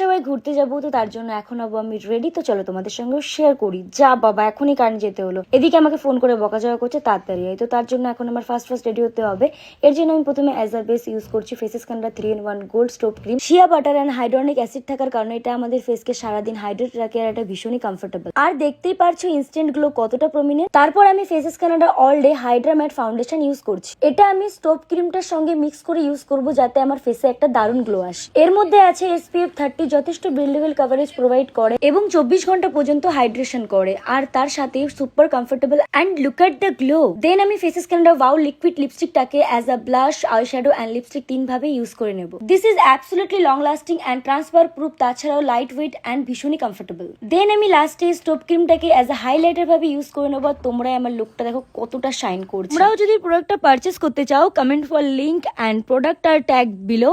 সবাই ঘুরতে যাবো, তো তার জন্য এখন হবো আমি রেডি। তো চলো তোমাদের সঙ্গে শেয়ার করি। যা বাবা, এখনই কারেন্ট যেতে হলো। এদিকে আমাকে ফোন করে বকাঝকা করছে তাড়াতাড়ি আয়। তো তার জন্য এখন আমার ফার্স্ট রেডি হতে হবে। এর জন্য আমি প্রথমে অ্যাজ আ বেস ইউজ করছি Faces Canada 3-in-1 gold strobe cream. Shea butter and hyaluronic acid থাকার কারণে এটা আমাদের ফেসকে সারাদিন হাইড্রেট রাখে আর এটা ভীষণই কমফোর্টেবল। আর দেখতেই পারছো ইনস্ট্যান্ট গ্লো কতটা প্রমিনেন্ট। তারপর আমি faces Canada all day hydra matte foundation use করছি। এটা আমি স্টোভ ক্রিমটার সঙ্গে মিক্স করে ইউজ করব যাতে আমার ফেসে একটা দারুণ গ্লো আসে। এর মধ্যে আছে SPF 30, যথেষ্ট বিল্ডেবল কভারেজ প্রোভাইড করে এবং 24 ঘন্টা পর্যন্ত হাইড্রেশন করে। আর তার সাথে super comfortable and look at the glow. Then আমি ফেসেস কানাডা ওয়াও লিকুইড লিপস্টিকটাকে as a blush, eyeshadow and lipstick 3 ভাবে ইউজ করে নেব। This is absolutely long lasting and transfer proof, তাছাড়াও লাইট ওয়েট অ্যান্ড ভীষণই কমফোর্টেবল। দেন আমি লাস্টে strobe ক্রিমটাকে অ্যাজ আ হাইলাইটার ভাবে ইউজ করে নেবো। তোমরা আমার লুকটা দেখো কতটা শাইন করছে। তোমরাও যদি প্রোডাক্টটা পারচেস করতে চাও, comment for link and product আর ট্যাগ বিলো।